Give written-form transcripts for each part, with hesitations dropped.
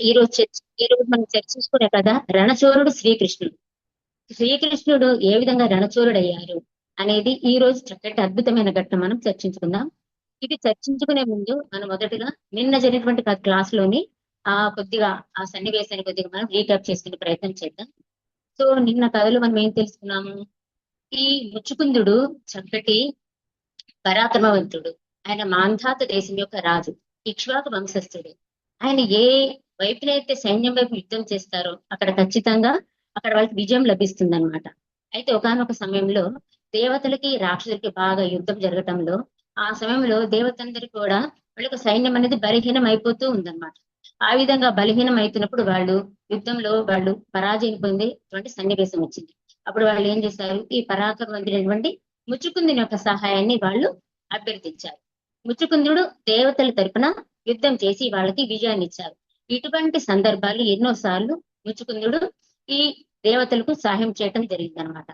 ఈ రోజు మనం చర్చించుకునే కదా రణచోరుడు శ్రీకృష్ణుడు. శ్రీకృష్ణుడు ఏ విధంగా రణచోరుడు అయ్యారు అనేది ఈ రోజు చక్కటి అద్భుతమైన ఘట్టం మనం చర్చించుకుందాం. ఇది చర్చించుకునే ముందు మనం మొదటగా నిన్న జరిగినటువంటి క్లాస్ లోని కొద్దిగా ఆ సన్నివేశాన్ని కొద్దిగా మనం రీక్యాప్ చేసుకునే ప్రయత్నం చేద్దాం. సో నిన్న కథలో మనం ఏం తెలుసుకున్నాము? ఈ ముచ్చుకుందుడు చక్కటి పరాక్రమవంతుడు. ఆయన మాంధాత దేశం యొక్క రాజు, ఇక్ష్వాకు వంశస్థుడు. ఆయన ఏ వైపునైతే సైన్యం వైపు యుద్ధం చేస్తారో అక్కడ ఖచ్చితంగా అక్కడ వాళ్ళకి విజయం లభిస్తుంది అనమాట. అయితే ఒకానొక సమయంలో దేవతలకి రాక్షసులకి బాగా యుద్ధం జరగటంలో ఆ సమయంలో దేవతందరికి కూడా వాళ్ళకి సైన్యం అనేది బలహీనం అయిపోతూ ఉందన్నమాట. ఆ విధంగా బలహీనం అవుతున్నప్పుడు యుద్ధంలో వాళ్ళు పరాజయం పొందేటువంటి సన్నివేశం వచ్చింది. అప్పుడు వాళ్ళు ఏం చేశారు? ఈ పరాక్రమవంతుడైనటువంటి ముచ్చుకుందుని యొక్క సహాయాన్ని వాళ్ళు అభ్యర్థించారు. ముచ్చుకుందుడు దేవతల తరపున యుద్ధం చేసి వాళ్ళకి విజయాన్ని ఇచ్చారు. ఇటువంటి సందర్భాలు ఎన్నోసార్లు ముచ్చుకుందుడు ఈ దేవతలకు సహాయం చేయటం జరిగిందనమాట.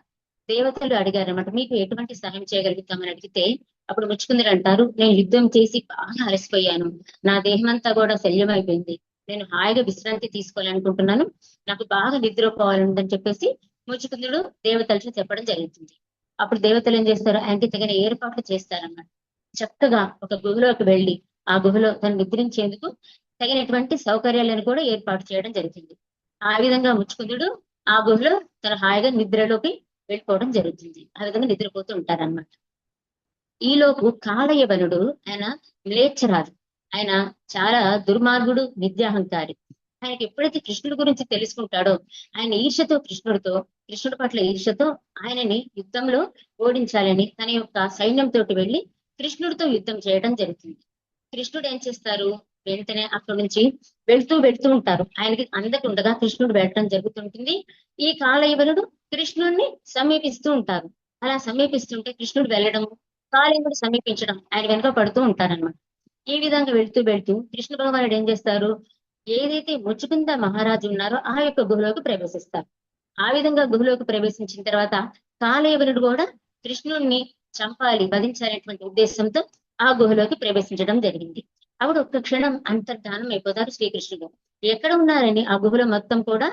దేవతలు అడిగారనమాట, మీకు ఎటువంటి సహాయం చేయగలుగుతామని అడిగితే అప్పుడు ముచ్చుకుందుడు అంటారు, నేను యుద్ధం చేసి బాగా అలసిపోయాను, నా దేహం అంతా కూడా శల్యమైపోయింది, నేను హాయిగా విశ్రాంతి తీసుకోవాలనుకుంటున్నాను, నాకు బాగా నిద్రపోవాలని చెప్పేసి ముచ్చుకుందుడు దేవతలతో చెప్పడం జరుగుతుంది. అప్పుడు దేవతలు ఏం చేస్తారు? ఆయనకి తగిన ఏర్పాట్లు చేస్తారన్నమాట. చక్కగా ఒక గుహలోకి వెళ్ళి ఆ గుహలో తను నిద్రించేందుకు తగినటువంటి సౌకర్యాలను కూడా ఏర్పాటు చేయడం జరుగుతుంది. ఆ విధంగా ముచ్చుకుందుడు ఆ గుహలో తన హాయిగా నిద్రలోకి వెళ్ళిపోవడం జరుగుతుంది. ఆ విధంగా నిద్రపోతూ ఉంటారన్నమాట. ఈలోపు కాలయవనుడు, ఆయన మ్లేచ్ఛరాజు, ఆయన చాలా దుర్మార్గుడు, విద్యాహంకారి. ఆయనకి ఎప్పుడైతే కృష్ణుడి గురించి తెలుసుకుంటాడో ఆయన కృష్ణుడి పట్ల ఈర్ష్యతో ఆయనని యుద్ధంలో ఓడించాలని తన యొక్క సైన్యంతో వెళ్ళి కృష్ణుడితో యుద్ధం చేయడం జరుగుతుంది. కృష్ణుడు ఏం చేస్తారు? వెంటనే అక్కడి నుంచి వెళ్తూ ఉంటారు. ఆయనకి అందకుండగా కృష్ణుడు వెళ్ళటం జరుగుతుంటుంది. ఈ కాలయవనుడు కృష్ణుడిని సమీపిస్తూ ఉంటారు. అలా సమీపిస్తుంటే కృష్ణుడు వెళ్ళడం, కాలయవుడు సమీపించడం, ఆయన వెనుక పడుతూ ఉంటారన్నమాట. ఈ విధంగా వెళ్తూ కృష్ణ భగవానుడు ఏం చేస్తారు? ఏదైతే ముచ్చుకుంద మహారాజు ఉన్నారో ఆ యొక్క గుహలోకి ప్రవేశిస్తారు. ఆ విధంగా గుహలోకి ప్రవేశించిన తర్వాత కాలయవనుడు కూడా కృష్ణుడిని చంపాలి, వధించాలనేటువంటి ఉద్దేశంతో ఆ గుహలోకి ప్రవేశించడం జరిగింది. అప్పుడు ఒక్క క్షణం అంతర్ధానం అయిపోతారు శ్రీకృష్ణుడు. ఎక్కడ ఉన్నారని ఆ గుహలో మొత్తం కూడా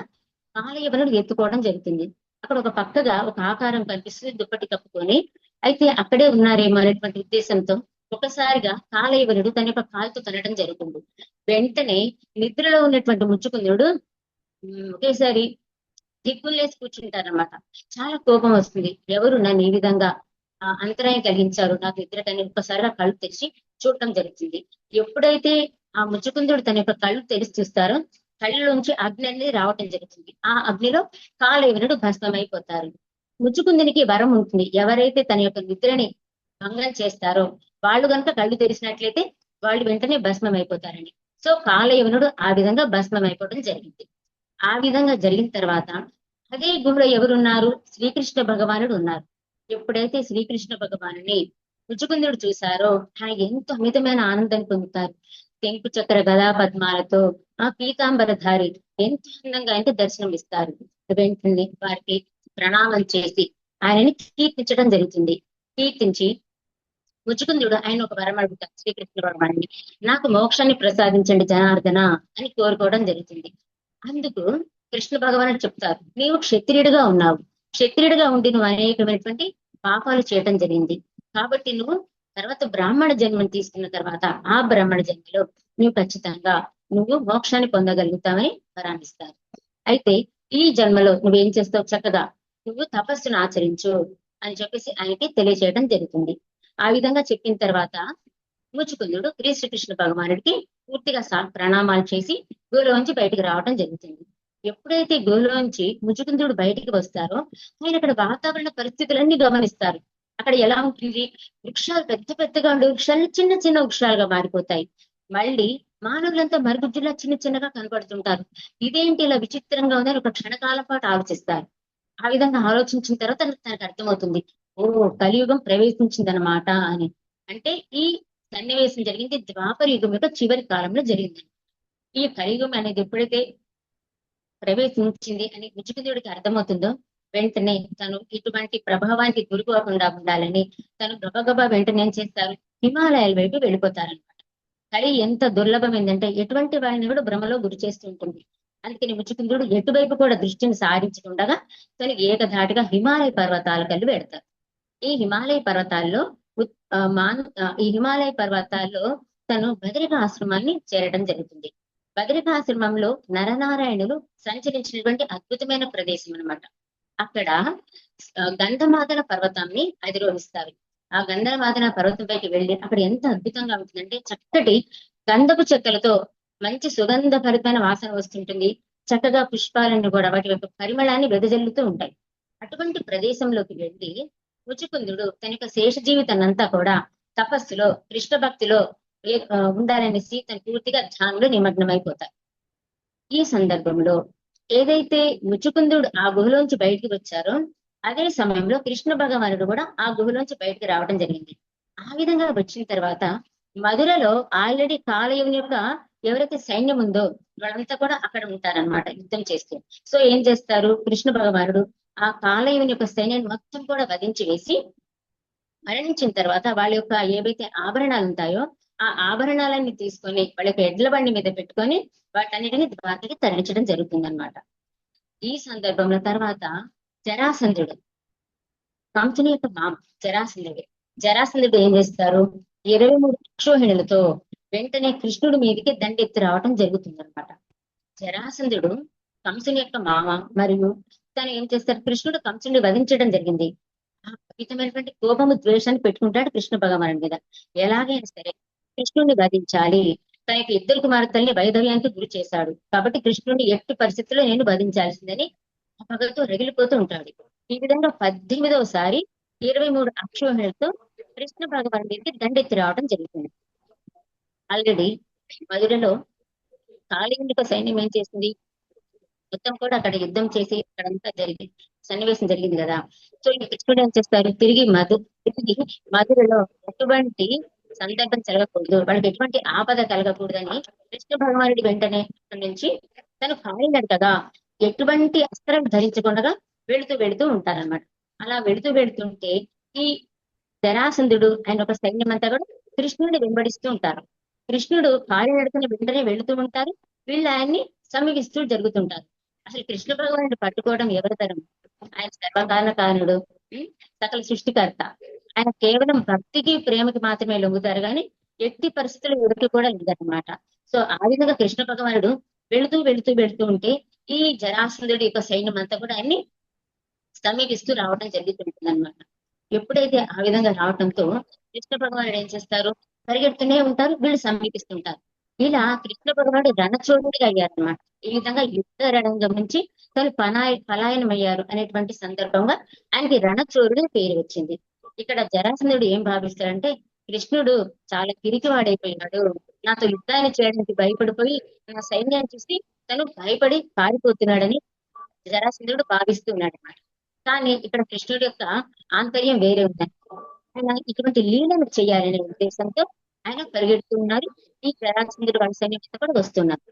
కాలయవనుడు ఎత్తుకోవడం జరుగుతుంది. అక్కడ ఒక పక్కగా ఒక ఆకారం కనిపిస్తుంది, దుప్పటి కప్పుకొని. అయితే అక్కడే ఉన్నారేమో అనేటువంటి ఉద్దేశంతో ఒకసారిగా కాలయవనుడు తన యొక్క కాలుతో తనడం జరుగుతుంది. వెంటనే నిద్రలో ఉన్నటువంటి ముచ్చుకుందుడు ఒకేసారి దిగ్గులేసి కూర్చుంటారనమాట. చాలా కోపం వస్తుంది. ఎవరు నన్ను ఈ విధంగా అంతరాయం కలిగించారు, నాకు నిద్రకని ఒక్కసారిగా కళ్ళు తెరిచి చూడటం జరుగుతుంది. ఎప్పుడైతే ఆ ముచ్చుకుందుడు తన యొక్క కళ్ళు తెరిచి చూస్తారో కళ్ళలోంచి అగ్ని అనేది రావటం జరుగుతుంది. ఆ అగ్నిలో కాలయవనుడు భస్మమైపోతారు. ముచ్చుకుందునికి వరం ఉంటుంది, ఎవరైతే తన యొక్క నిద్రని భంగం చేస్తారో వాళ్ళు గనుక కళ్ళు తెరిచినట్లయితే వాళ్ళు వెంటనే భస్మం అయిపోతారండి. సో కాలయవనుడు ఆ విధంగా భస్మం అయిపోవడం జరిగింది. ఆ విధంగా జరిగిన తర్వాత అదే గుహలో ఎవరున్నారు? శ్రీకృష్ణ భగవానుడు ఉన్నారు. ఎప్పుడైతే శ్రీకృష్ణ భగవానుని ముచ్చుకుందుడు చూశారో ఆయన ఎంతో అమితమైన ఆనందాన్ని పొందుతారు. తెంపు చక్ర గదా పద్మాలతో ఆ పీతాంబరధారి ఎంతో అందంగా ఆయనకి దర్శనం ఇస్తారు. వెంటనే వారికి ప్రణామం చేసి ఆయనని కీర్తించడం జరుగుతుంది. కీర్తించి ముచ్చుకుందుడు ఆయన ఒక వరం అడుగుతారు శ్రీకృష్ణ భగవాన్ని, నాకు మోక్షాన్ని ప్రసాదించండి జనార్దన అని కోరుకోవడం జరుగుతుంది. అందుకు కృష్ణ భగవానుడు చెప్తారు, నీవు క్షత్రియుడిగా ఉన్నావు, క్షత్రియుడిగా ఉండి నువ్వు అనేకమైనటువంటి పాపాలు చేయటం జరిగింది. కాబట్టి నువ్వు తర్వాత బ్రాహ్మణ జన్మను తీసుకున్న తర్వాత ఆ బ్రాహ్మణ జన్మలో నువ్వు మోక్షాన్ని పొందగలుగుతావని వరాన్నిస్తారు. అయితే ఈ జన్మలో నువ్వేం చేస్తావు? చక్కగా నువ్వు తపస్సును ఆచరించు అని చెప్పేసి ఆయనకి తెలియజేయడం జరుగుతుంది. ఆ విధంగా చెప్పిన తర్వాత ముచ్చుకుందుడు శ్రీకృష్ణ భగవానుడికి పూర్తిగా ప్రణామాలు చేసి గుహలోంచి బయటికి రావడం జరుగుతుంది. ఎప్పుడైతే గుహలోంచి ముచ్చుకుందుడు బయటికి వస్తారో ఆయన అక్కడ వాతావరణ పరిస్థితులన్నీ గమనిస్తారు. అక్కడ ఎలా ఉంటుంది? వృక్షాలు పెద్ద పెద్దగా ఉండే వృక్షాలు చిన్న చిన్న వృక్షాలుగా మారిపోతాయి. మళ్ళీ మానవులంతా మరుగుజ్జులా చిన్న చిన్నగా కనపడుతుంటారు. ఇదేంటి ఇలా విచిత్రంగా ఉందని ఒక క్షణకాలం పాటు ఆలోచిస్తారు. ఆ విధంగా ఆలోచించిన తర్వాత తనకు అర్థమవుతుంది, ఓ కలియుగం ప్రవేశించిందనమాట అని. అంటే ఈ సన్నివేశం జరిగింది ద్వాపర యుగం యొక్క చివరి కాలంలో జరిగింది. ఈ కలియుగం అనేది ఎప్పుడైతే ప్రవేశించింది అని ముచ్చుకుందుడికి అర్థమవుతుందో వెంటనే తను ఇటువంటి ప్రభావానికి గురిపోకుండా ఉండాలని తను గబగబా వెంటనే ఏం చేస్తారు? హిమాలయాల వైపు వెళ్ళిపోతారనమాట. కలి ఎంత దుర్లభమైందంటే ఎటువంటి వాడిని కూడా భ్రమలో గురి చేస్తూ ఉంటుంది. అందుకని ముచుకుందుడు ఎటువైపు కూడా దృష్టిని సారించకుండగా తనకి ఏకధాటిగా హిమాలయ పర్వతాల కల్లి పెడతారు. ఈ హిమాలయ పర్వతాల్లో ఈ హిమాలయ పర్వతాల్లో తను బదరికాశ్రమాన్ని చేరడం జరుగుతుంది. బదరికాశ్రమంలో నరనారాయణులు సంచరించినటువంటి అద్భుతమైన ప్రదేశం అన్నమాట. అక్కడ గంధమాదన పర్వతాన్ని అధిరోహిస్తారు. ఆ గంధమాదన పర్వతం పైకి వెళ్ళి అక్కడ ఎంత అద్భుతంగా ఉంటుందంటే చక్కటి గంధపు చెక్కలతో మంచి సుగంధభరితమైన వాసన వస్తుంటుంది. చక్కగా పుష్పాలను కూడా వాటి యొక్క పరిమళాన్ని వెదజల్లుతూ ఉంటాయి. అటువంటి ప్రదేశంలోకి వెళ్ళి ముచుకుందుడు తన యొక్క శేష జీవితాన్నంతా కూడా తపస్సులో కృష్ణ భక్తిలో ఉండాలనేసి తను పూర్తిగా ధ్యానంలో నిమగ్నమైపోతారు. ఈ సందర్భంలో ఏదైతే ముచుకుందుడు ఆ గుహలోంచి బయటికి వచ్చారో అదే సమయంలో కృష్ణ భగవానుడు కూడా ఆ గుహలోంచి బయటికి రావడం జరిగింది. ఆ విధంగా వచ్చిన తర్వాత మధురలో ఆల్రెడీ కాలయుని యొక్క ఎవరైతే సైన్యం ఉందో వాళ్ళంతా కూడా అక్కడ ఉంటారనమాట యుద్ధం చేస్తూ. సో ఏం చేస్తారు, కృష్ణ భగవానుడు ఆ కాలయుని యొక్క సైన్యాన్ని మొత్తం కూడా వధించి వేసి మరణించిన తర్వాత వాళ్ళ యొక్క ఏవైతే ఆభరణాలు ఉంటాయో ఆ ఆభరణాలన్నీ తీసుకొని వాళ్ళ యొక్క ఎడ్ల బండి మీద పెట్టుకొని వాటన్నిటిని ద్వారకకి తరలించడం జరుగుతుందన్నమాట. ఈ సందర్భంలో తర్వాత జరాసంధుడు, కంసుని యొక్క మామ జరాసంధుడు ఏం చేస్తారు, 23 అక్షోహిణులతో వెంటనే కృష్ణుడి మీదకి దండెత్తి రావటం జరుగుతుందన్నమాట. జరాసంధుడు కంసుని యొక్క మామ మరియు తను ఏం చేస్తారు, కృష్ణుడు కంసుని వధించడం జరిగింది. ఆ అద్భుతమైనటువంటి కోపము ద్వేషాన్ని పెట్టుకుంటాడు కృష్ణ భగవానుడి మీద. ఎలాగైనా సరే కృష్ణుడిని వధించాలి, తన యొక్క ఇద్దరు కుమార్తెల్ని వైధవ్యానికి గురి చేశాడు కాబట్టి కృష్ణుడిని ఎట్టి పరిస్థితుల్లో నేను వధించాల్సిందని ఆ పగతో రగిలిపోతూ ఉంటాడు. ఈ విధంగా 18వ సారి 23 అక్షోహిణులతో కృష్ణ భగవానుడికి దండెత్తి రావడం జరుగుతుంది. ఆల్రెడీ మధురలో కాళీయుని సైన్యం ఏం చేసింది, మొత్తం కూడా అక్కడ యుద్ధం చేసి అక్కడంతా సన్నివేశం జరిగింది కదా. సో ఈ కృష్ణుడు ఏం చేస్తారు, తిరిగి మధురలో ఎటువంటి సందర్భం జరగకూడదు, వాళ్ళకి ఎటువంటి ఆపద కలగకూడదని కృష్ణ భగవానుడి వెంటనే నుంచి తను కాలినడకగా ఎటువంటి అస్త్రం ధరించకుండా వెళుతూ ఉంటారన్నమాట. అలా వెళుతుంటే ఈ జరాసంధుడు ఆయన ఒక సైన్యం అంతా కూడా కృష్ణుడిని వెంబడిస్తూ ఉంటారు. కృష్ణుడు కాలినడకని వెంటనే వెళుతూ ఉంటారు, వీళ్ళు ఆయన్ని సమీపిస్తూ జరుగుతుంటారు. అసలు కృష్ణ భగవానుడు పట్టుకోవడం ఎవరి తరం, ఆయన సర్వకారణ కారణుడు, సకల సృష్టికర్త. ఆయన కేవలం భక్తికి ప్రేమకి మాత్రమే లొంగుతారు కానీ ఎట్టి పరిస్థితుల్లో ఎవరికి కూడా లేదన్నమాట. సో ఆ విధంగా కృష్ణ భగవానుడు వెళుతూ ఉంటే ఈ జరాసంధుడి యొక్క సైన్యం అంతా కూడా ఆయన్ని సమీపిస్తూ రావడం జరుగుతుంటుంది అనమాట. ఎప్పుడైతే ఆ విధంగా రావడంతో కృష్ణ భగవానుడు ఏం చేస్తారు, పరిగెడుతూనే ఉంటారు, వీళ్ళు సమీపిస్తుంటారు. ఇలా కృష్ణ భగవానుడు రణచోడుడిగా అయ్యారనమాట. ఈ విధంగా యుద్ధ రణంగం నుంచి తను పలాయనం అయ్యారు అనేటువంటి సందర్భంగా ఆయనకి రణచోరుడు పేరు వచ్చింది. ఇక్కడ జరాసంధుడు ఏం భావిస్తాడంటే కృష్ణుడు చాలా పిరికివాడైపోయినాడు, నాతో యుద్ధాన్ని చేయడానికి భయపడిపోయి నా సైన్యాన్ని చూసి తను భయపడి పారిపోతున్నాడని జరాసంధుడు భావిస్తున్నాడు అనమాట. కానీ ఇక్కడ కృష్ణుడి యొక్క ఆంతర్యం వేరే ఉంది. ఆయన ఇటువంటి లీలను చేయాలనే ఉద్దేశంతో ఆయన పరిగెడుతూ ఉన్నారు. ఈ జరాసంధుడు వాళ్ళ సైన్యం కూడా వస్తున్నారు.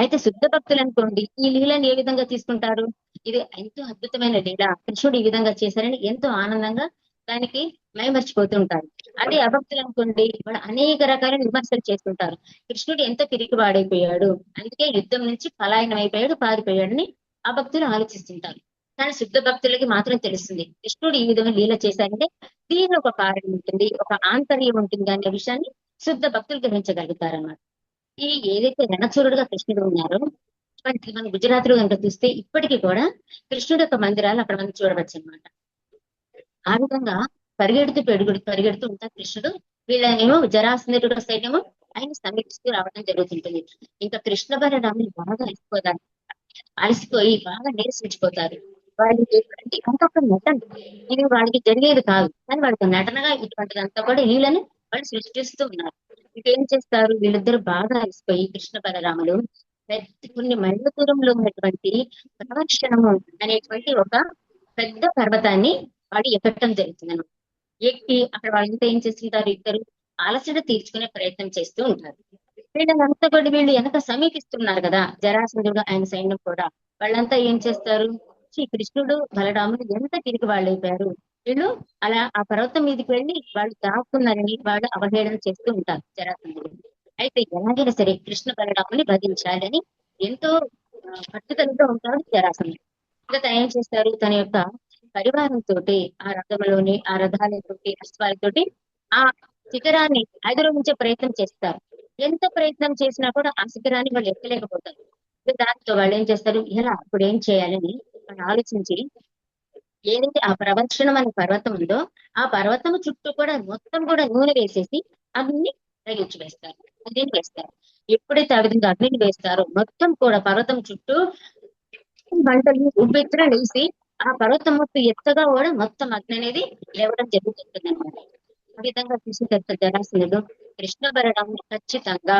అయితే శుద్ధ భక్తులు అనుకోండి ఈ లీలను ఏ విధంగా తీసుకుంటారు, ఇది ఎంతో అద్భుతమైన లీల, కృష్ణుడు ఈ విధంగా చేశారని ఎంతో ఆనందంగా దానికి మైమర్చిపోతూ ఉంటారు. అదే అభక్తులు అనుకోండి వాళ్ళు అనేక రకాల విమర్శలు చేస్తుంటారు, కృష్ణుడు ఎంత పిరికి వాడైపోయాడు, అందుకే యుద్ధం నుంచి పలాయనం అయిపోయాడు, పారిపోయాడని ఆ భక్తులు ఆలోచిస్తుంటారు. కానీ శుద్ధ భక్తులకి మాత్రం తెలుస్తుంది కృష్ణుడు ఈ విధంగా లీల చేశారంటే దీనిలో ఒక కారణం ఉంటుంది, ఒక ఆంతర్యం ఉంటుంది అనే విషయాన్ని శుద్ధ భక్తులు గ్రహించగలుగుతారన్నమాట. ఈ ఏదైతే రణచూరుడుగా కృష్ణుడు ఉన్నారో మనం గుజరాత్ లో కనుక చూస్తే ఇప్పటికీ కూడా కృష్ణుడు యొక్క మందిరాలు అక్కడ మనం చూడవచ్చు అనమాట. ఆ విధంగా పరిగెడుతూ ఉంటారు కృష్ణుడు. వీళ్ళనేమో జరాసంధుడు సైన్యము ఆయన సమీపిస్తూ రావడం జరుగుతుంటుంది. ఇంకా కృష్ణ బలరాములు బాగా అలసిపోయి బాగా నీరసించిపోతారు. వాళ్ళకి ఇంకొక నటన ఇది వాళ్ళకి జరిగేది కాదు, కానీ వాళ్ళకి నటనగా ఇటువంటిదంతా కూడా వీళ్ళని వాళ్ళు సృష్టిస్తూ ఉన్నారు. ఇంకేం చేస్తారు, వీళ్ళిద్దరు బాగా అలసిపోయి కృష్ణ బలరాములు కొన్ని మైళ్ళ దూరంలో ఉన్నటువంటి ప్రవర్షణము అనేటువంటి ఒక పెద్ద పర్వతాన్ని వాడు ఎక్కడం జరుగుతుంది. ఎక్కి అక్కడ వాళ్ళంతా ఏం చేస్తుంటారు, ఇద్దరు అలసట తీర్చుకునే ప్రయత్నం చేస్తూ ఉంటారు. వీళ్ళంతా కూడా వీళ్ళు వెనక సమీపిస్తున్నారు కదా జరాసంధుడు ఆయన సైన్యం కూడా, వాళ్ళంతా ఏం చేస్తారు, కృష్ణుడు బలరాముడు ఎంత తిరిగి వాళ్ళు అయిపోయారు, వీళ్ళు అలా ఆ పర్వతం మీదకి వెళ్ళి వాళ్ళు దాక్కున్నారని వాళ్ళు అవహేళన చేస్తూ ఉంటారు జరాసంధుడు. అయితే ఎలాగైనా సరే కృష్ణ బలరాముని వధించాలని ఎంతో పట్టుదలతో ఉంటాడు జరాసంధుడు. ఇంకా తను ఏం చేస్తారు, తన యొక్క పరివారంతో ఆ రథంలోని ఆ రథాలతోటి అశ్వాలతోటి ఆ శిఖరాన్ని అధిరోహించే ప్రయత్నం చేస్తారు. ఎంత ప్రయత్నం చేసినా కూడా ఆ శిఖరాన్ని వాళ్ళు ఎక్కలేకపోతారు. దాంతో వాళ్ళు ఏం చేస్తారు, ఇలా ఇప్పుడు ఏం చేయాలని వాళ్ళు ఆలోచించి ఏదైతే ఆ ప్రవక్షణం అనే పర్వతం ఉందో ఆ పర్వతం చుట్టూ కూడా మొత్తం కూడా నూనె వేసేసి అగ్ని రగిల్చి వేస్తారు, అగ్నిని వేస్తారు. ఎప్పుడైతే ఆ విధంగా అగ్నిని వేస్తారో మొత్తం కూడా పర్వతం చుట్టూ మంటలు ఉబ్బెత్తున లేసి ఆ పర్వతం మొత్తం ఎత్తగా కూడా మొత్తం అగ్ని అనేది లేవడం జరుగుతుంది అనమాట. ఆ విధంగా చూసిన జరాసంధుడు కృష్ణ బలరాం ఖచ్చితంగా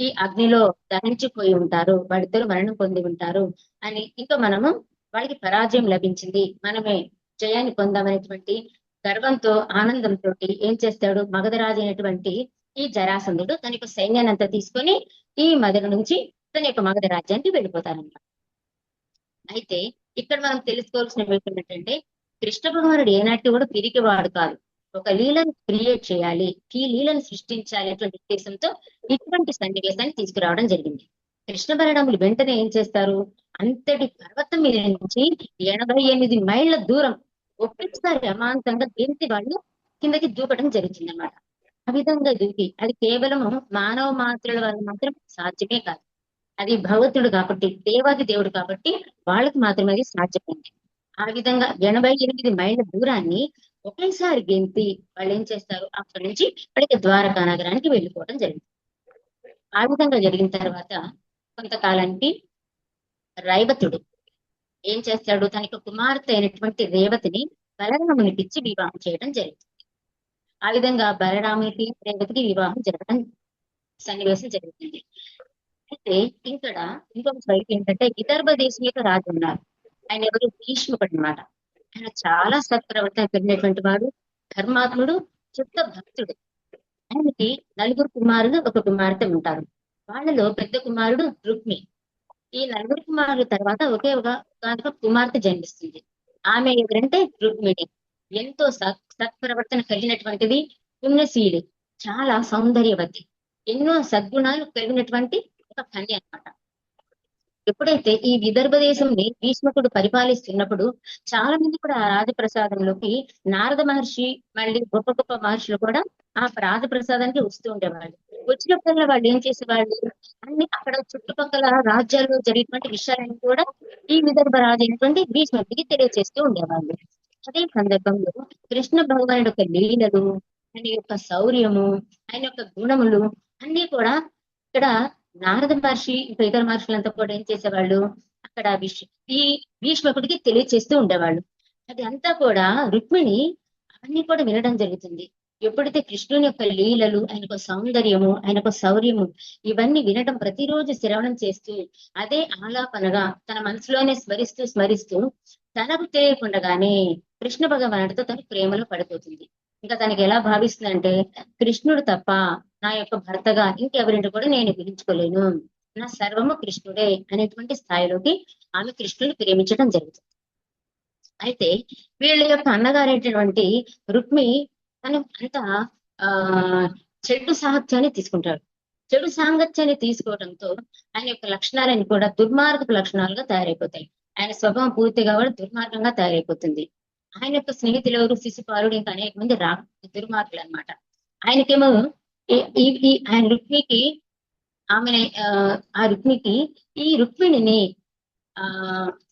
ఈ అగ్నిలో దహించిపోయి ఉంటారు, వాళ్ళిద్దరు మరణం పొంది ఉంటారు అని ఇంకా మనము వాళ్ళకి పరాజయం లభించింది, మనమే జయాన్ని పొందామనేటువంటి గర్వంతో ఆనందంతో ఏం చేస్తాడు, మగధరాజు అయినటువంటి ఈ జరాసంధుడు తన యొక్క సైన్యాన్ని అంతా తీసుకొని ఈ మధుర నుంచి తన యొక్క మగధ రాజ్యానికి వెళ్ళిపోతారన్నమాట. అయితే ఇక్కడ మనం తెలుసుకోవాల్సిన విషయం ఏంటంటే కృష్ణ భగవానుడు ఏనాటి కూడా పిరికివాడు కాదు. ఒక లీలను క్రియేట్ చేయాలి, ఈ లీలను సృష్టించాలి అటువంటి ఉద్దేశంతో ఇటువంటి సన్నివేశాన్ని తీసుకురావడం జరిగింది. కృష్ణ బలరాములు వెంటనే ఏం చేస్తారు, అంతటి పర్వతం మీద నుంచి 88 మైళ్ళ దూరం ఒకేసారి అమాంతంగా గెంతి వాళ్ళు కిందకి దూకడం జరుగుతుంది అన్నమాట. ఆ విధంగా దూకి అది కేవలం మానవ మాత్రుల వల్ల మాత్రం సాధ్యమే కాదు. అది భగవంతుడు కాబట్టి దేవాది దేవుడు కాబట్టి వాళ్ళకి మాత్రమే అది సాధ్యమైంది. ఆ విధంగా 88 మైళ్ళ దూరాన్ని ఒకేసారి గెంతి వాళ్ళు ఏం చేస్తారు, అక్కడి నుంచి ఇప్పటికి ద్వారకా నగరానికి వెళ్ళిపోవడం జరిగింది. ఆ విధంగా జరిగిన తర్వాత కొంతకాలానికి రైవతుడు ఏం చేస్తాడు, తనకి కుమార్తె అయినటువంటి రేవతిని బలరామునికిచ్చి వివాహం చేయడం జరిగింది. ఆ విధంగా బలరామునికి రేవతికి వివాహం జరగడం సన్నివేశం జరుగుతుంది. అయితే ఇక్కడ ఇంకొక వైపు ఏంటంటే విదర్భ దేశం యొక్క రాజు ఉన్నారు. ఆయన ఎవరు, భీష్ముడు అన్నమాట. ఆయన చాలా సత్ప్రవర్తన కలిగినటువంటి వాడు, ధర్మాత్ముడు, శుద్ధ భక్తుడు. ఆయనకి 4 కుమారులు, ఒక కుమార్తె ఉంటారు. వాళ్ళలో పెద్ద కుమారుడు రుక్మి. ఈ 4 కుమారుల తర్వాత ఒకే ఒక కుమార్తె జన్మిస్తుంది. ఆమె ఎవరంటే రుక్మిణి. ఎంతో సత్ప్రవర్తన కలిగినటువంటిది, పుణ్యశీలి, చాలా సౌందర్యవతి, ఎన్నో సద్గుణాలు కలిగినటువంటి ఒక కన్య అన్నమాట. ఎప్పుడైతే ఈ విదర్భ దేశంని భీష్మకుడు పరిపాలిస్తున్నప్పుడు చాలా మంది కూడా ఆ రాజప్రసాదంలోకి నారద మహర్షి మళ్ళీ గొప్ప గొప్ప మహర్షులు కూడా ఆ రాజప్రసాదానికి వస్తూ ఉండేవాళ్ళు. వచ్చినప్పుడల్లా వాళ్ళు ఏం చేసేవాళ్ళు, అన్ని అక్కడ చుట్టుపక్కల రాజ్యాల్లో జరిగినటువంటి విషయాలను కూడా ఈ విదర్భ రాజు అయినటువంటి భీష్ముడికి తెలియజేస్తూ ఉండేవాళ్ళు. అదే సందర్భంలో కృష్ణ భగవానుడి యొక్క లీలలు, ఆయన యొక్క శౌర్యము, ఆయన యొక్క గుణములు అన్ని కూడా ఇక్కడ నారద మహర్షి ఇంకా ఇతర మహర్షులంతా కూడా ఏం చేసేవాళ్ళు, అక్కడ ఈ భీష్మకుడికి తెలియచేస్తూ ఉండేవాళ్ళు. అది అంతా కూడా రుక్మిణి అవన్నీ కూడా వినడం జరుగుతుంది. ఎప్పుడైతే కృష్ణుని యొక్క లీలలు, ఆయన యొక్క సౌందర్యము, ఆయన యొక్క శౌర్యము ఇవన్నీ వినడం ప్రతిరోజు శ్రవణం చేస్తూ అదే ఆలాపనగా తన మనసులోనే స్మరిస్తూ స్మరిస్తూ తనకు తెలియకుండగానే కృష్ణ భగవానుడితో తను ప్రేమలో పడిపోతుంది. ఇంకా తనకి ఎలా భావిస్తుందంటే కృష్ణుడు తప్ప నా యొక్క భర్తగా ఇంకెవరింటి కూడా నేను పిలుచుకోలేను, నా సర్వము కృష్ణుడే అనేటువంటి స్థాయిలోకి ఆమె కృష్ణుని ప్రేమించడం జరుగుతుంది. అయితే వీళ్ళ యొక్క అన్నగారైనటువంటి రుక్మి తను అంత ఆ చెడు సాహిత్యాన్ని తీసుకుంటాడు. చెడు సాంగత్యాన్ని తీసుకోవడంతో ఆయన యొక్క లక్షణాలని కూడా దుర్మార్గపు లక్షణాలుగా తయారైపోతాయి. ఆయన స్వభావం పూర్తిగా కూడా దుర్మార్గంగా తయారైపోతుంది. ఆయన యొక్క స్నేహితులు ఎవరు, శిశుపాలుడు, ఇంకా అనేక మంది దుర్మార్గులు అనమాట. ఆయనకేమో ఆయన రుక్మికి ఆమె ఆ రుక్మికి ఈ రుక్మిణిని ఆ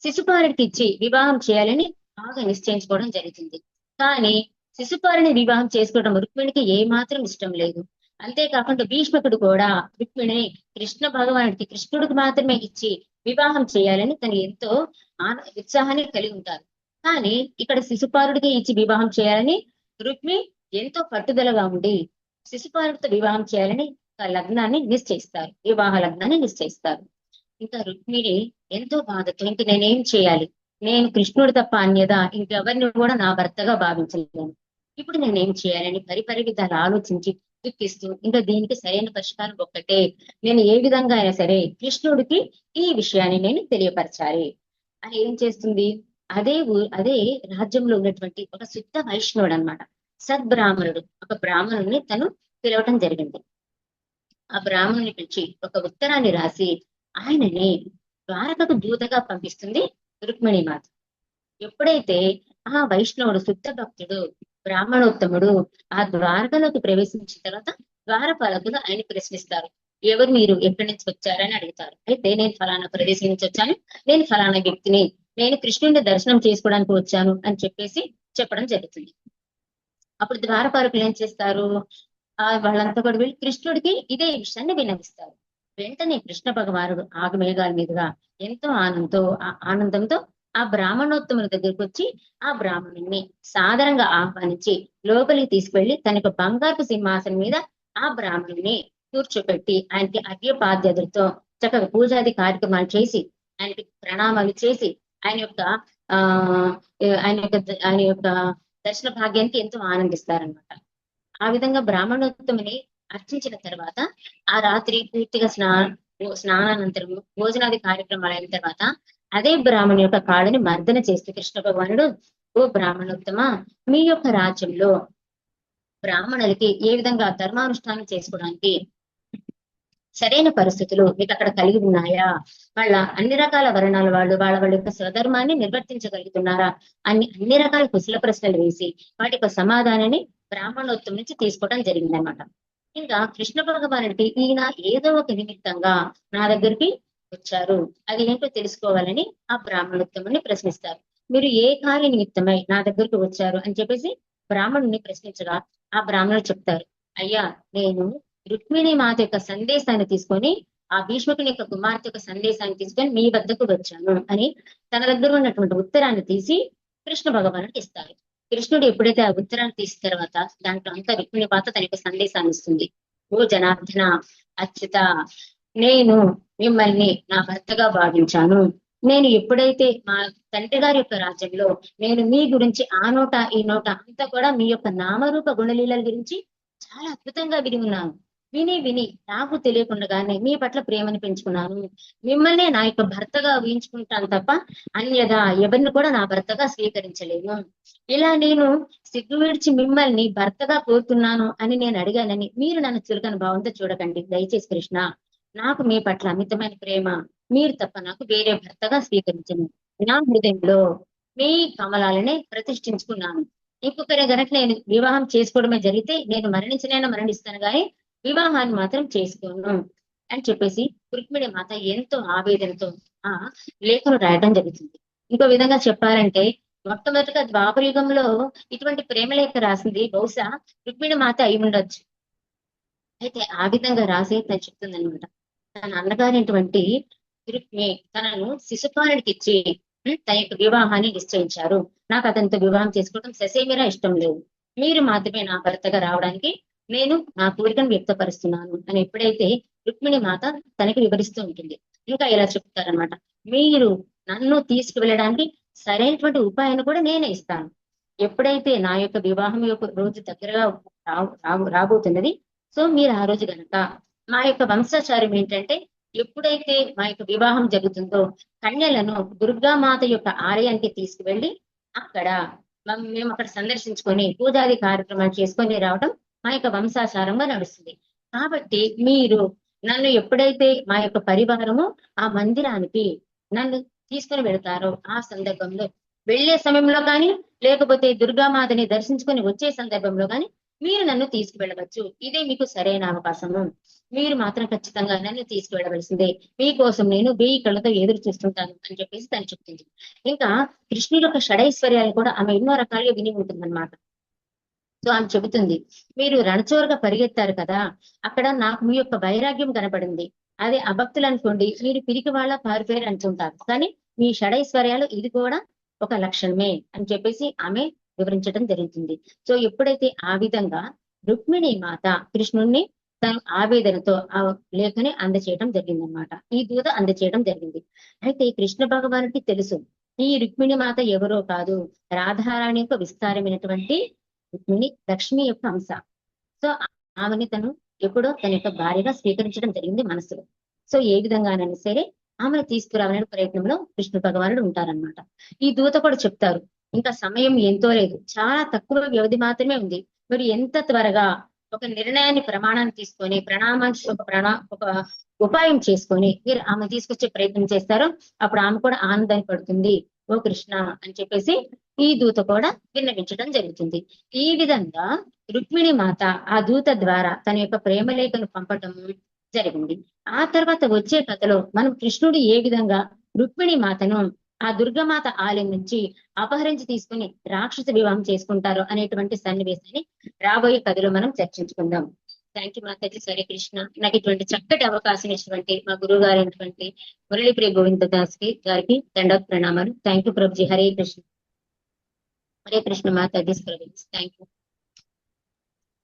శిశుపాలుడికి ఇచ్చి వివాహం చేయాలని బాగా నిశ్చయించుకోవడం జరుగుతుంది. కానీ శిశుపాలుని వివాహం చేసుకోవడం రుక్మిణికి ఏ మాత్రం ఇష్టం లేదు. అంతేకాకుండా భీష్మకుడు కూడా రుక్మిణిని కృష్ణ భగవానుడికి, కృష్ణుడికి మాత్రమే ఇచ్చి వివాహం చేయాలని తను ఎంతో ఉత్సాహాన్ని కలిగి ఉంటారు. కానీ ఇక్కడ శిశుపాలుడికి ఇచ్చి వివాహం చేయాలని రుక్మి ఎంతో పట్టుదలగా ఉండి శిశుపాలుడితో వివాహం చేయాలని లగ్నాన్ని నిశ్చయిస్తారు, వివాహ లగ్నాన్ని నిశ్చయిస్తారు. ఇంకా రుక్మిణి ఎంతో బాధతో ఇంక నేనేం చేయాలి, నేను కృష్ణుడు తప్ప అన్యదా ఇంకెవరిని కూడా నా భర్తగా భావించలేను, ఇప్పుడు నేనేం చేయాలని పరిపరి విధాలు ఆలోచించి దుఃఖిస్తూ ఇంకా దీనికి సరైన పరిష్కారం ఒక్కటే, నేను ఏ విధంగా అయినా సరే కృష్ణుడికి ఈ విషయాన్ని నేను తెలియపరచాలి అని ఏం చేస్తుంది, అదే రాజ్యంలో ఉన్నటువంటి ఒక శుద్ధ వైష్ణవుడు అనమాట. సద్బ్రాహ్మణుడు, ఒక బ్రాహ్మణుడిని తను పిలవటం జరిగింది. ఆ బ్రాహ్మణుని పిలిచి ఒక ఉత్తరాన్ని రాసి ఆయనని ద్వారకకు దూతగా పంపిస్తుంది రుక్మిణి మాత. ఎప్పుడైతే ఆ వైష్ణవుడు శుద్ధ భక్తుడు బ్రాహ్మణోత్తముడు ఆ ద్వారకలోకి ప్రవేశించిన తర్వాత ద్వారపాలకులు ఆయన ప్రశ్నిస్తారు. ఎవరు మీరు, ఎక్కడి నుంచి వచ్చారని అడుగుతారు. అయితే నేను ఫలానా ప్రదేశం నుంచి వచ్చాను, నేను ఫలానా వ్యక్తిని, నేను కృష్ణుడిని దర్శనం చేసుకోవడానికి వచ్చాను అని చెప్పేసి చెప్పడం జరుగుతుంది. అప్పుడు ద్వారపాలకులు ఏం చేస్తారు, వాళ్ళంతా కూడా వెళ్ళి కృష్ణుడికి ఇదే విషయాన్ని విన్నవిస్తారు. వెంటనే కృష్ణ భగవానుడు ఆగమేఘాల మీదుగా ఎంతో ఆనందంతో ఆ బ్రాహ్మణోత్తముల దగ్గరికి వచ్చి ఆ బ్రాహ్మణుణ్ణి సాదరంగా ఆహ్వానించి లోపలికి తీసుకువెళ్లి తన యొక్క బంగారు సింహాసనం మీద ఆ బ్రాహ్మణుని కూర్చోపెట్టి ఆయనకి అర్ఘ్యపాద్యతలతో చక్కగా పూజాది కార్యక్రమాలు చేసి ఆయనకి ప్రణామాలు చేసి ఆయన యొక్క ఆ ఆయన యొక్క దర్శన భాగ్యానికి ఎంతో ఆనందిస్తారనమాట. ఆ విధంగా బ్రాహ్మణోత్తముని అర్చించిన తర్వాత ఆ రాత్రి పూర్తిగా స్నానానంతరం భోజనాది కార్యక్రమాలు అయిన తర్వాత అదే బ్రాహ్మణి యొక్క కాళ్ళని మర్దన చేస్తూ కృష్ణ భగవానుడు, ఓ బ్రాహ్మణోత్తమ, మీ యొక్క రాజ్యంలో బ్రాహ్మణులకి ఏ విధంగా ధర్మానుష్ఠానం చేసుకోవడానికి సరైన పరిస్థితులు మీకు అక్కడ కలిగి ఉన్నాయా, వాళ్ళ అన్ని రకాల వర్ణాల వాళ్ళ యొక్క స్వధర్మాన్ని నిర్వర్తించగలుగుతున్నారా అని అన్ని రకాల కుశల ప్రశ్నలు వేసి వాటి యొక్క సమాధానాన్ని బ్రాహ్మణోత్తం నుంచి తీసుకోవడం జరిగిందనమాట. ఇంకా కృష్ణ భగవానుడికి ఈయన ఏదో ఒక నిమిత్తంగా నా దగ్గరికి వచ్చారు, అది ఏంటో తెలుసుకోవాలని ఆ బ్రాహ్మణోత్తముని ప్రశ్నిస్తారు. మీరు ఏ కార్య నిమిత్తమై నా దగ్గరికి వచ్చారు అని చెప్పేసి బ్రాహ్మణుని ప్రశ్నించగా ఆ బ్రాహ్మణుడు చెప్తారు, అయ్యా నేను రుక్మిణి మాత యొక్క సందేశాన్ని తీసుకొని ఆ భీష్ముని యొక్క కుమార్తె యొక్క సందేశాన్ని తీసుకొని మీ వద్దకు వచ్చాను అని తన దగ్గర ఉన్నటువంటి ఉత్తరాన్ని తీసి కృష్ణ భగవానుడికి ఇస్తారు. కృష్ణుడు ఎప్పుడైతే ఆ ఉత్తరాన్ని తీసిన తర్వాత దాంట్లో అంతా రుక్మిణి మాత తన యొక్క సందేశాన్ని ఇస్తుంది. ఓ జనార్దన అచ్యుత, నేను మిమ్మల్ని నా భర్తగా భావించాను. నేను ఎప్పుడైతే మా తండ్రి గారి యొక్క రాజ్యంలో నేను మీ గురించి ఆ నోట ఈ నోట అంతా కూడా మీ యొక్క నామరూప గుణలీలల గురించి చాలా అద్భుతంగా విని ఉన్నాను. విని నాకు తెలియకుండానే మీ పట్ల ప్రేమను పెంచుకున్నాను. మిమ్మల్నే నా యొక్క భర్తగా ఊహించుకుంటాను తప్ప అన్యదా ఎవరిని కూడా నా భర్తగా స్వీకరించలేను. ఇలా నేను సిగ్గు విడిచి మిమ్మల్ని భర్తగా కోరుతున్నాను అని నేను అడిగానని మీరు నన్ను చులకన భావంతో చూడకండి దయచేసి కృష్ణ. నాకు మీ పట్ల అమితమైన ప్రేమ, మీరు తప్ప నాకు వేరే భర్తగా స్వీకరించను. నా హృదయంలో మీ కమలాలనే ప్రతిష్ఠించుకున్నాను. ఇంకొకరి గనక నేను వివాహం చేసుకోవడమే జరిగితే నేను మరణించినైనా మరణిస్తాను గాని వివాహాన్ని మాత్రం చేసుకోను అని చెప్పేసి రుక్మిణి మాత ఎంతో ఆవేదనతో ఆ లేఖను రాయడం జరుగుతుంది. ఇంకో విధంగా చెప్పాలంటే మొట్టమొదటిగా ద్వాపర యుగంలో ఇటువంటి ప్రేమ లేఖ రాసింది బహుశా రుక్మిణి మాత అయి ఉండొచ్చు. అయితే ఆ విధంగా రాసి తను చెప్తుంది అనమాట, తన అన్నగారైనటువంటి రుక్మి తనను శిశుపాలుడికి ఇచ్చి తన యొక్క వివాహాన్ని నిశ్చయించారు. నాకు అతనితో వివాహం చేసుకోవడం ససేమిరా ఇష్టం లేదు. మీరు మాత్రమే నా భర్తగా రావడానికి నేను నా కోరికను వ్యక్తపరుస్తున్నాను అని ఎప్పుడైతే రుక్మిణి మాత తనకి వివరిస్తూ ఉంటుంది. ఇంకా ఇలా చెప్తారనమాట, మీరు నన్ను తీసుకువెళ్ళడానికి సరైనటువంటి ఉపాయాన్ని కూడా నేనే ఇస్తాను. ఎప్పుడైతే నా యొక్క వివాహం యొక్క రోజు దగ్గరగా రాబోతున్నది, సో మీరు ఆ రోజు గనక మా యొక్క వంశాచారం ఏంటంటే ఎప్పుడైతే మా యొక్క వివాహం జరుగుతుందో కన్యలను దుర్గామాత యొక్క ఆలయానికి తీసుకువెళ్ళి అక్కడ మేము అక్కడ సందర్శించుకొని పూజాది కార్యక్రమాలు చేసుకొని రావడం మా యొక్క వంశాచారంగా నడుస్తుంది. కాబట్టి మీరు నన్ను ఎప్పుడైతే మా యొక్క పరివారము ఆ మందిరానికి నన్ను తీసుకుని వెళతారో ఆ సందర్భంలో వెళ్లే సమయంలో కానీ లేకపోతే దుర్గామాతని దర్శించుకొని వచ్చే సందర్భంలో కానీ మీరు నన్ను తీసుకువెళ్ళవచ్చు. ఇదే మీకు సరైన అవకాశము. మీరు మాత్రం ఖచ్చితంగా నన్ను తీసుకువెళ్ళవలసిందే. మీకోసం నేను 1000 కళ్ళతో ఎదురు చూస్తుంటాను అని చెప్పేసి తను చెప్తుంది. ఇంకా కృష్ణుడి యొక్క షడైశ్వర్యాలు కూడా ఆమె ఎన్నో రకాలుగా విని ఉంటుందన్నమాట. సో ఆమె చెబుతుంది, మీరు రణచోరుగా పరిగెత్తారు కదా, అక్కడ నాకు మీ యొక్క వైరాగ్యం కనపడింది. అదే అభక్తులు అనుకోండి, మీరు పిరికి వాళ్ళ పారిపోయారు అంటుంటారు. కానీ మీ షడైశ్వర్యాలు ఇది కూడా ఒక లక్షణమే అని చెప్పేసి ఆమె వివరించడం జరుగుతుంది. సో ఎప్పుడైతే ఆ విధంగా రుక్మిణి మాత కృష్ణుణ్ణి తన ఆవేదనతో ఆ లేఖని అందచేయడం జరిగిందనమాట. ఈ దూత అందచేయడం జరిగింది. అయితే కృష్ణ భగవానుడికి తెలుసు ఈ రుక్మిణి మాత ఎవరో కాదు, రాధారాణి యొక్క విస్తారమైనటువంటి రుక్మిణి లక్ష్మి యొక్క అంశ. సో ఆమెని తను ఎప్పుడో తన యొక్క భార్యగా స్వీకరించడం జరిగింది మనసులో. సో ఏ విధంగానైనా సరే ఆమెను తీసుకురావాలనే ప్రయత్నంలో కృష్ణ భగవానుడు ఉంటారన్నమాట. ఈ దూత కూడా చెప్తారు, ఇంకా సమయం ఎంతో లేదు, చాలా తక్కువ వ్యవధి మాత్రమే ఉంది. మరి ఎంత త్వరగా ఒక నిర్ణయాన్ని ప్రమాణాన్ని తీసుకొని ఒక ఉపాయం చేసుకొని మీరు ఆమె తీసుకొచ్చే ప్రయత్నం చేస్తారో అప్పుడు ఆమె కూడా ఆనందాన్ని పడుతుంది, ఓ కృష్ణ అని చెప్పేసి ఈ దూత కూడా విన్నవించడం జరుగుతుంది. ఈ విధంగా రుక్మిణి మాత ఆ దూత ద్వారా తన యొక్క ప్రేమలేఖను పంపటం జరిగింది. ఆ తర్వాత వచ్చే కథలో మనం కృష్ణుడు ఏ విధంగా రుక్మిణి మాతను ఆ దుర్గమాత ఆలయం నుంచి అపహరించి తీసుకుని రాక్షస వివాహం చేసుకుంటారో అనేటువంటి సన్నివేశాన్ని రాబోయే కథలో మనం చర్చించుకుందాం. Thank you Mataji. సరే కృష్ణ, నాకు ఇటువంటి చక్కటి అవకాశం ఇచ్చినటువంటి మా గురువు గారైనటువంటి మురళీప్రియ గోవింద దాస్ గారికి దండోత్ ప్రణామాలు. థ్యాంక్ యూ ప్రభుజీ. హరే కృష్ణ. హరే కృష్ణ మాతాజీ. Thank you.